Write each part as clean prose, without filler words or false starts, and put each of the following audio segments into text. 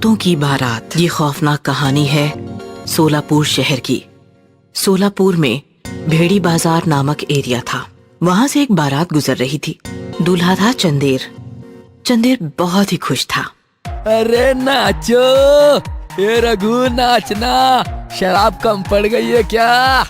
भूतों की बारात। ये खौफनाक कहानी है सोलापुर शहर की। सोलापुर में भेड़ी बाजार नामक एरिया था। वहाँ से एक बारात गुजर रही थी। दूल्हा था चंदेर। चंदेर बहुत ही खुश था। अरे नाचो, ये रघु नाचना, शराब कम पड़ गई है क्या?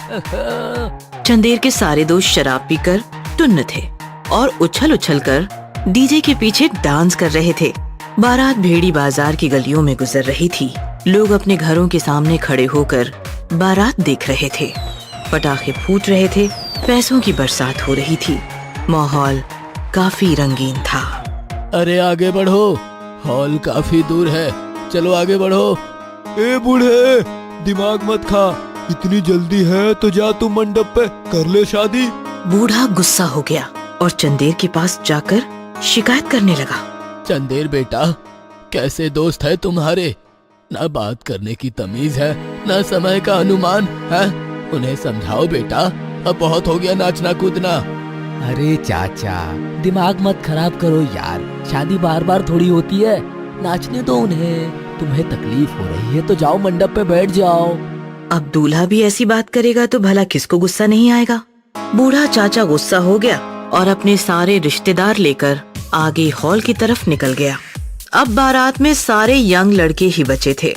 चंदेर के सारे दोस्त शराब पीकर टुन्न थे और उछल उछल कर डीजे के पीछे डांस कर रहे थे। बारात भेड़ी बाजार की गलियों में गुजर रही थी। लोग अपने घरों के सामने खड़े होकर बारात देख रहे थे। पटाखे फूट रहे थे, पैसों की बरसात हो रही थी। माहौल काफी रंगीन था। अरे आगे बढ़ो, हॉल काफी दूर है, चलो आगे बढ़ो। ए बूढ़े, दिमाग मत खा, इतनी जल्दी है तो जा तू मंडप पे कर ले शादी। बूढ़ा गुस्सा हो गया और चंदेर के पास जाकर शिकायत करने लगा। चंदेर बेटा, कैसे दोस्त है तुम्हारे? ना बात करने की तमीज है, ना समय का अनुमान है। उन्हें समझाओ बेटा, अब बहुत हो गया नाचना कूदना। अरे चाचा, दिमाग मत खराब करो यार, शादी बार बार थोड़ी होती है। नाचने दो उन्हें, तुम्हें तकलीफ हो रही है तो जाओ मंडप पे बैठ जाओ। अब दूल्हा भी ऐसी बात करेगा तो भला किसको गुस्सा नहीं आएगा। बूढ़ा चाचा गुस्सा हो गया और अपने सारे रिश्तेदार लेकर आगे हॉल की तरफ निकल गया। अब बारात में सारे यंग लड़के ही बचे थे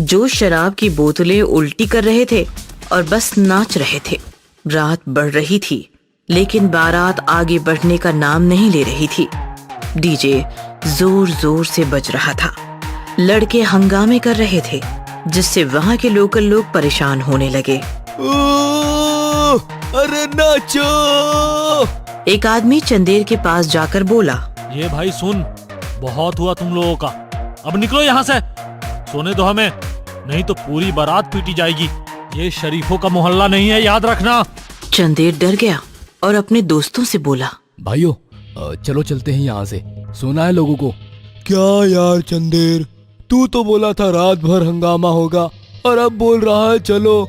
जो शराब की बोतलें उल्टी कर रहे थे और बस नाच रहे थे। रात बढ़ रही थी लेकिन बारात आगे बढ़ने का नाम नहीं ले रही थी। डीजे जोर जोर से बज रहा था। लड़के हंगामे कर रहे थे जिससे वहाँ के लोकल लोग परेशान होने लगे। अरे नाचो! एक आदमी चंदेर के पास जाकर बोला, ये भाई सुन, बहुत हुआ तुम लोगों का, अब निकलो यहाँ से, सोने दो हमें, नहीं तो पूरी बारात पीटी जाएगी। ये शरीफों का मोहल्ला नहीं है, याद रखना। चंदेर डर गया और अपने दोस्तों से बोला, भाइयों चलो चलते हैं यहाँ से, सोना है लोगों को। क्या यार चंदेर, तू तो बोला था रात भर हंगामा होगा और अब बोल रहा है चलो।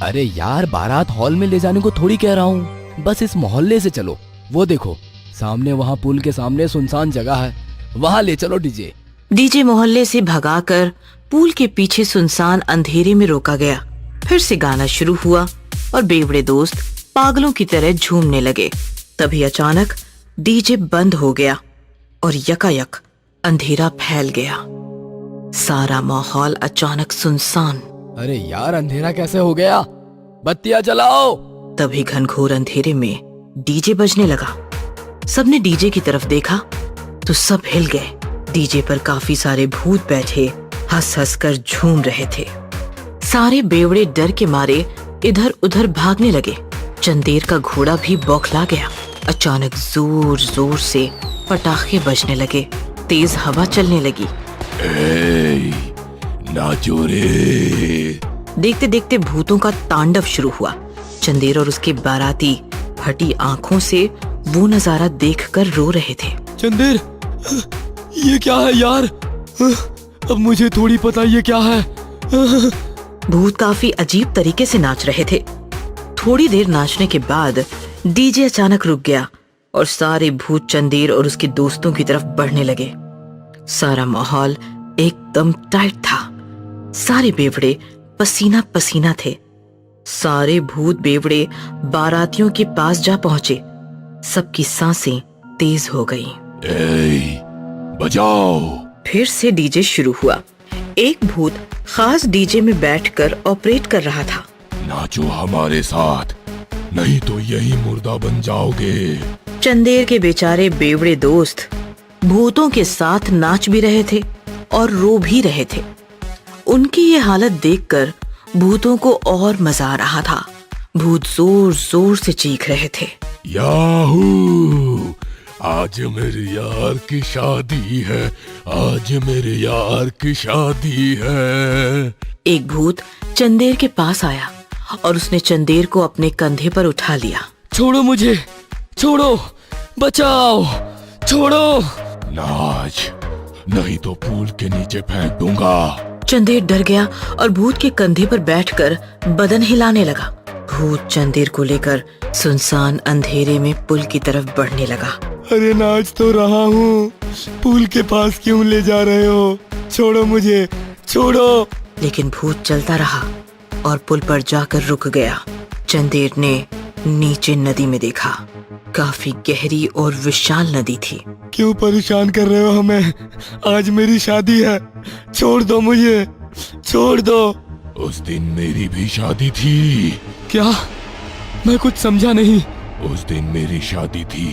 अरे यार, बारात हॉल में ले जाने को थोड़ी कह रहा हूँ, बस इस मोहल्ले से चलो। वो देखो सामने, वहाँ पुल के सामने सुनसान जगह है, वहाँ ले चलो डीजे। डीजे मोहल्ले से भगाकर पुल के पीछे सुनसान अंधेरे में रोका गया। फिर से गाना शुरू हुआ और बेवड़े दोस्त पागलों की तरह झूमने लगे। तभी अचानक डीजे बंद हो गया और यकायक अंधेरा फैल गया। सारा माहौल अचानक सुनसान। अरे यार, अंधेरा कैसे हो गया? बत्तियां जलाओ। तभी घनघोर अंधेरे में डीजे बजने लगा। सबने डीजे की तरफ देखा तो सब हिल गए। डीजे पर काफी सारे भूत बैठे हंस हंस कर झूम रहे थे। सारे बेवड़े डर के मारे इधर उधर भागने लगे। चंदेर का घोड़ा भी बौखला गया। अचानक जोर जोर से पटाखे बजने लगे, तेज हवा चलने लगी। नाचो रे। देखते देखते भूतों का तांडव शुरू हुआ। चंदेर और उसके बाराती फटी आंखों से वो नजारा देखकर रो रहे थे। चंदेर, ये क्या है यार? अब मुझे थोड़ी पता ये क्या है। भूत काफी अजीब तरीके से नाच रहे थे। थोड़ी देर नाचने के बाद डीजे अचानक रुक गया और सारे भूत चंदेर और उसके दोस्तों की तरफ बढ़ने लगे। सारा माहौल एकदम टाइट था। सारे बेवड़े पसीना पसीना थे। सारे भूत बेवड़े बारातियों के पास जा पहुंचे। सबकी सांसें तेज हो गईं। बजाओ। फिर से डीजे शुरू हुआ। एक भूत खास डीजे में बैठकर ऑपरेट कर रहा था। नाचो हमारे साथ, नहीं तो यही मुर्दा बन जाओगे। चंदेर के बेचारे बेवड़े दोस्त भूतों के साथ नाच भी रहे थे और रो भी रहे थे। उनकी ये हालत देखकर भूतों को और मजा आ रहा था। भूत जोर जोर से चीख रहे थे, याहू! आज मेरे यार की शादी है, आज मेरे यार की शादी है। एक भूत चंदेर के पास आया और उसने चंदेर को अपने कंधे पर उठा लिया। छोड़ो मुझे, छोड़ो, बचाओ, छोड़ो। नाच, नहीं तो पूल के नीचे फेंक दूंगा। चंदेर डर गया और भूत के कंधे पर बैठकर बदन हिलाने लगा। भूत चंदेर को लेकर सुनसान अंधेरे में पुल की तरफ बढ़ने लगा। अरे नाच तो रहा हूँ, पुल के पास क्यों ले जा रहे हो? छोड़ो मुझे, छोड़ो। लेकिन भूत चलता रहा और पुल पर जाकर रुक गया। चंदेर ने नीचे नदी में देखा। काफी गहरी और विशाल नदी थी। क्यों परेशान कर रहे हो हमें? आज मेरी शादी है, छोड़ दो मुझे, छोड़ दो। उस दिन मेरी भी शादी थी। क्या? मैं कुछ समझा नहीं। उस दिन मेरी शादी थी।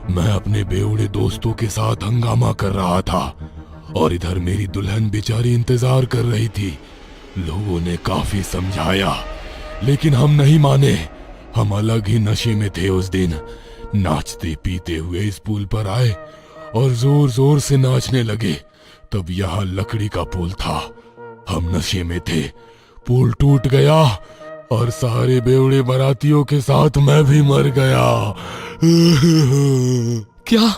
मैं अपने बेवड़े दोस्तों के साथ हंगामा कर रहा था और इधर मेरी दुल्हन बेचारी इंतजार कर रही थी। लोगों ने काफी समझाया लेकिन हम नहीं माने। हम अलग ही नशे में थे उस दिन। नाचते पीते हुए इस पुल पर आए और जोर जोर से नाचने लगे। तब यहाँ लकड़ी का पुल था। हम नशे में थे। पुल टूट गया और सारे बेवड़े बारातियों के साथ मैं भी मर गया। क्या?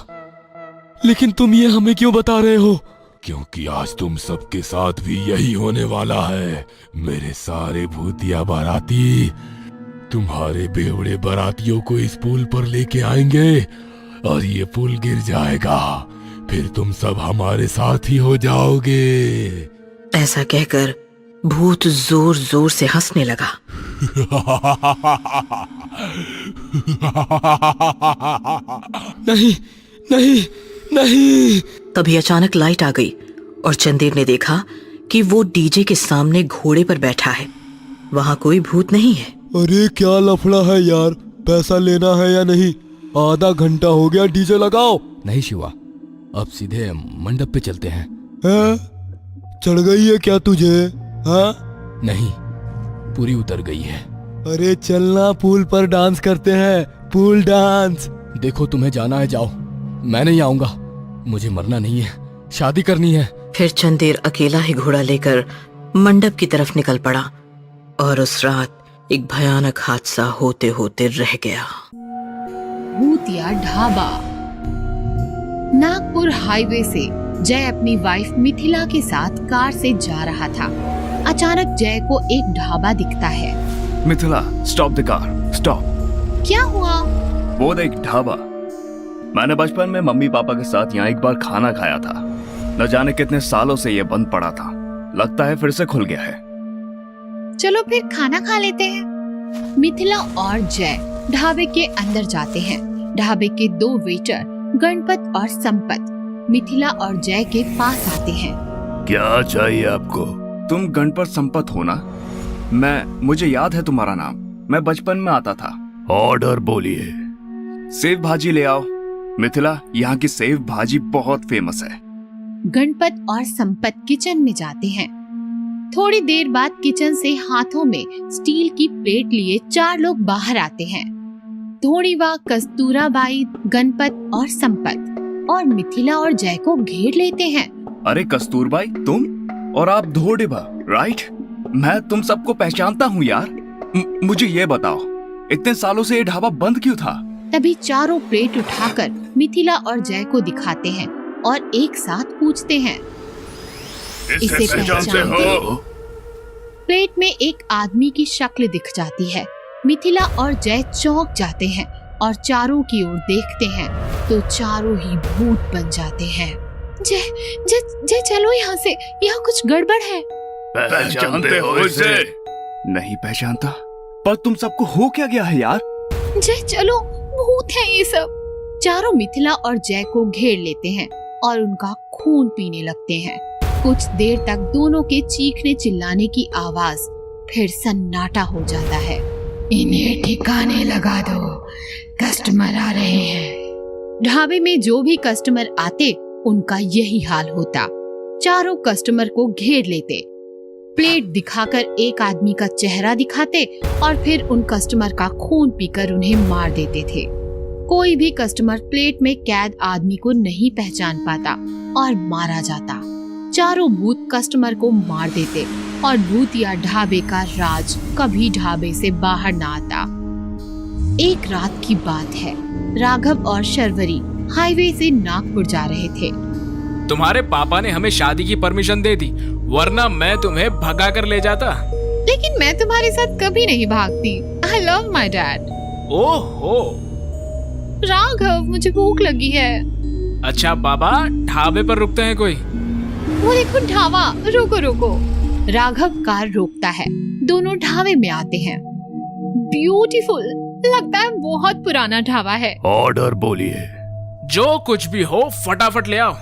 लेकिन तुम ये हमें क्यों बता रहे हो? क्योंकि आज तुम सबके साथ भी यही होने वाला है। मेरे सारे भूतिया बाराती तुम्हारे बेवड़े बारातियों को इस पुल पर लेके आएंगे और ये पुल गिर जाएगा। फिर तुम सब हमारे साथ ही हो जाओगे। ऐसा कहकर भूत जोर जोर से हंसने लगा। नहीं नहीं नहीं। तभी अचानक लाइट आ गई और चंदेर ने देखा कि वो डीजे के सामने घोड़े पर बैठा है। वहाँ कोई भूत नहीं है। अरे क्या लफड़ा है यार, पैसा लेना है या नहीं? आधा घंटा हो गया, डीजे लगाओ। नहीं शिवा, अब सीधे मंडप पे चलते हैं। चढ़ गई है क्या तुझे? हाँ? नहीं, पूरी उतर गई है। अरे चलना, पूल पर डांस करते हैं, पूल डांस। देखो तुम्हें जाना है जाओ, मैं नहीं आऊंगा। मुझे मरना नहीं है, शादी करनी है। फिर चंदेर अकेला ही घोड़ा लेकर मंडप की तरफ निकल पड़ा और उस रात एक भयानक हादसा होते होते रह गया। भूतिया ढाबा। नागपुर हाईवे से जय अपनी वाइफ मिथिला के साथ कार से जा रहा था। अचानक जय को एक ढाबा दिखता है। Mithila, stop the car, stop. क्या हुआ? वो देख ढाबा। मैंने बचपन में मम्मी पापा के साथ यहाँ एक बार खाना खाया था। न जाने कितने सालों से ये बंद पड़ा था। लगता है फिर से खुल गया है। चलो फिर खाना खा लेते हैं। मिथिला और जय ढाबे के अंदर जाते हैं। ढाबे के दो वेटर गणपत और संपत मिथिला और जय के पास आते हैं। क्या चाहिए आपको? तुम गणपत संपत हो ना? मुझे याद है तुम्हारा नाम। मैं बचपन में आता था। ऑर्डर बोलिए। सेव भाजी ले आओ। मिथिला, यहाँ की सेव भाजी बहुत फेमस है। गणपत और संपत किचन में जाते हैं। थोड़ी देर बाद किचन से हाथों में स्टील की प्लेट लिए 4 लोग बाहर आते हैं। थोड़ीवा, कस्तूराबाई, गणपत और संपत और मिथिला और जय को घेर लेते हैं। अरे कस्तूरबाई, तुम? और आप धोड़ीवा, राइट? मैं तुम सबको पहचानता हूँ यार। मुझे ये बताओ, इतने सालों से ये ढाबा बंद क्यों था? तभी चारों प्लेट उठाकर मिथिला और जय को दिखाते हैं और एक साथ पूछते हैं, इसे पहचानते हो? प्लेट में एक आदमी की शक्ल दिख जाती है। मिथिला और जय चौंक जाते हैं और चारों की ओर देखते हैं तो चारों ही भूत बन जाते हैं। जय जय जय चलो यहाँ से, यहाँ कुछ गड़बड़ है। पहचानते हो इसे? नहीं पहचानता। पर तुम सबको हो क्या गया है यार? जय चलो, भूत है ये सब। चारों मिथिला और जय को घेर लेते हैं और उनका खून पीने लगते हैं। कुछ देर तक दोनों के चीखने चिल्लाने की आवाज, फिर सन्नाटा हो जाता है। इन्हें ठिकाने लगा दो, कस्टमर आ रहे हैं। ढाबे में जो भी कस्टमर आते उनका यही हाल होता। चारों कस्टमर को घेर लेते, प्लेट दिखाकर एक आदमी का चेहरा दिखाते और फिर उन कस्टमर का खून पीकर उन्हें मार देते थे। कोई भी कस्टमर प्लेट में कैद आदमी को नहीं पहचान पाता और मारा जाता। चारों भूत कस्टमर को मार देते और भूतिया ढाबे का राज कभी ढाबे से बाहर न आता। एक रात की बात है। राघव और शर्वरी हाईवे से नागपुर जा रहे थे। तुम्हारे पापा ने हमें शादी की परमिशन दे दी, वरना मैं तुम्हें भगा कर ले जाता। लेकिन मैं तुम्हारे साथ कभी नहीं भागती। I love my dad। ओहो। राघव, मुझे भूख लगी है। अच्छा बाबा, ढाबे पर रुकते हैं कोई? वो देखो ढाबा, रुको रुको। राघव कार रोकता है, दोनों ढाबे में आते हैं। ब्यूटीफुल, लगता है बहुत पुराना ढाबा है। ऑर्डर बोलिए। जो कुछ भी हो फटाफट ले आओ।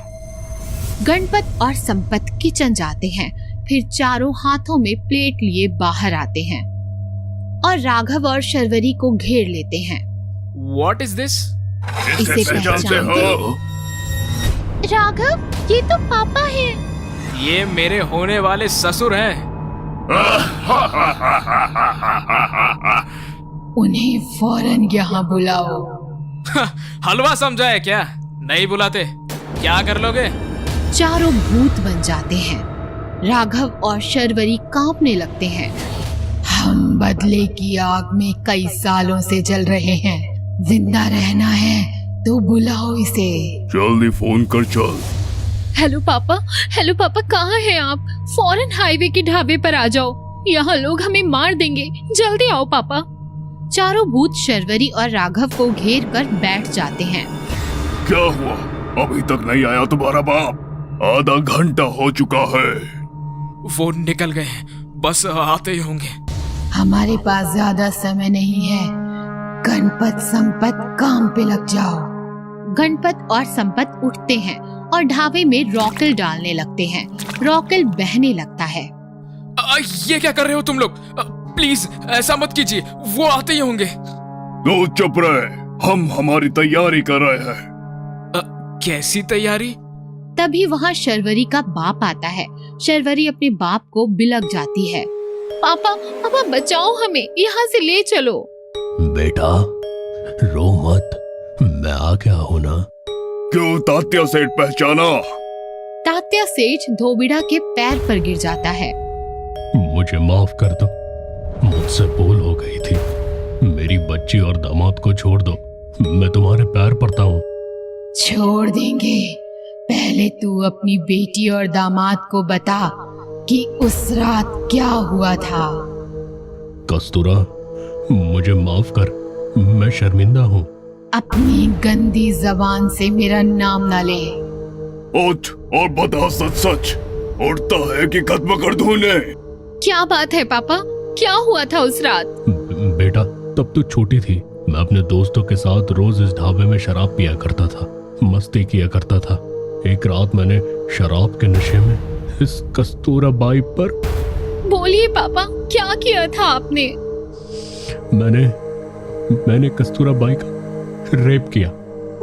गणपत और संपत किचन जाते हैं, फिर चारों हाथों में प्लेट लिए बाहर आते हैं और राघव और शर्वरी को घेर लेते हैं। What is this? इसे पहचानते हो? राघव, ये तो पापा हैं। ये मेरे होने वाले ससुर हैं। उन्हें फौरन यहाँ बुलाओ। हलवा समझा है क्या? नहीं बुलाते क्या कर लोगे? चारों भूत बन जाते हैं। राघव और शर्वरी कांपने लगते हैं। हम बदले की आग में कई सालों से जल रहे हैं, जिंदा रहना है तो बुलाओ इसे। जल्दी फोन कर चल। हेलो पापा कहाँ हैं आप? फौरन हाईवे के ढाबे पर आ जाओ, यहाँ लोग हमें मार देंगे, जल्दी आओ पापा। चारों भूत शर्वरी और राघव को घेर कर बैठ जाते हैं। क्या हुआ? अभी तक नहीं आया तुम्हारा बाप? आधा घंटा हो चुका है। वो निकल गए, बस आते ही होंगे। हमारे पास ज्यादा समय नहीं है। गणपत संपत काम पे लग जाओ। गणपत और संपत उठते हैं और ढाबे में रॉकेल डालने लगते हैं। रॉकेल बहने लगता है। ये क्या कर रहे हो तुम लोग? प्लीज ऐसा मत कीजिए, वो आते ही होंगे। तो चुप रहे, हम हमारी तैयारी कर रहे हैं। कैसी तैयारी? तभी वहाँ शर्वरी का बाप आता है। शर्वरी अपने बाप को बिलक जाती है। पापा बचाओ हमें, यहाँ से ले चलो। बेटा रो मत, मैं आ गया हूँ ना। क्यों तात्या सेठ पहचाना? तात्या सेठ धोबिड़ा के पैर पर गिर जाता है। मुझे माफ कर दो, मुझसे भूल हो गई थी। मेरी बच्ची और दामाद को छोड़ दो, मैं तुम्हारे पैर पड़ता हूँ। छोड़ देंगे, पहले तू अपनी बेटी और दामाद को बता कि उस रात क्या हुआ था। कस्तूरा मुझे माफ कर, मैं शर्मिंदा हूँ। अपनी गंदी जबान से मेरा नाम ना ले। उठ और बता सच सच। उठता है कि खत्म कर दूं उन्हें? क्या बात है पापा, क्या हुआ था उस रात? बेटा तब तू छोटी थी, मैं अपने दोस्तों के साथ रोज इस ढाबे में शराब पिया करता था, मस्ती किया करता था। एक रात मैंने शराब के नशे में इस कस्तूरा बाई पर। बोलिए पापा, क्या किया था आपने? मैंने कस्तूरा बाई का रेप किया।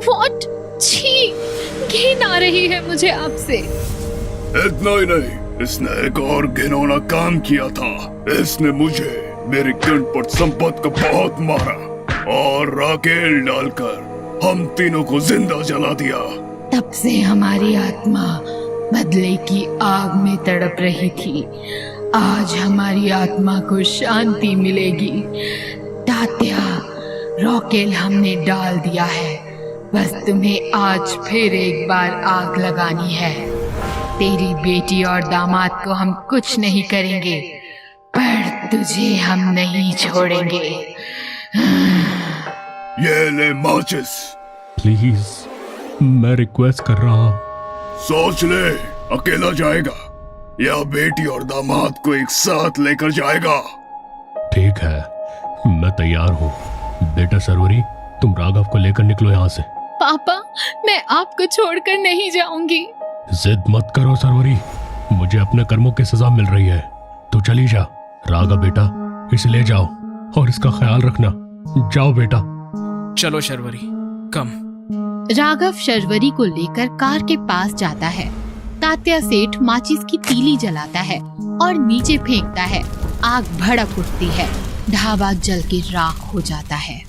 What? छी, घिन आ रही है मुझे आपसे। इतना ही नहीं, इसने एक और घिनौना काम किया था। इसने मुझे, मेरे गणपत संपत को बहुत मारा और राकेल डालकर हम तीनों को जिंदा जला दिया। तब से हमारी आत्मा बदले की आग में तड़प रही थी। आज हमारी आत्मा को शांति मिलेगी। तात्या, रॉकेल हमने डाल दिया है, बस तुम्हें आज फिर एक बार आग लगानी है। तेरी बेटी और दामाद को हम कुछ नहीं करेंगे, पर तुझे हम नहीं छोड़ेंगे। ये ले माचिस। प्लीज मैं रिक्वेस्ट कर रहा हूँ। सोच ले, अकेला जाएगा या बेटी और दामाद को एक साथ लेकर जाएगा? ठीक है, मैं तैयार हूँ। बेटा शर्वरी, तुम राघव को लेकर निकलो यहाँ से। पापा, मैं आपको छोड़कर नहीं जाऊंगी। जिद मत करो शर्वरी, मुझे अपने कर्मों की सजा मिल रही है। तू चली जा। राघव बेटा, इसे ले जाओ और इसका ख्याल रखना। जाओ बेटा। चलो शर्वरी, कम। राघव शर्वरी को लेकर कार के पास जाता है। तात्या सेठ माचिस की तीली जलाता है और नीचे फेंकता है। आग भड़क उठती है, ढाबा जल के राख हो जाता है।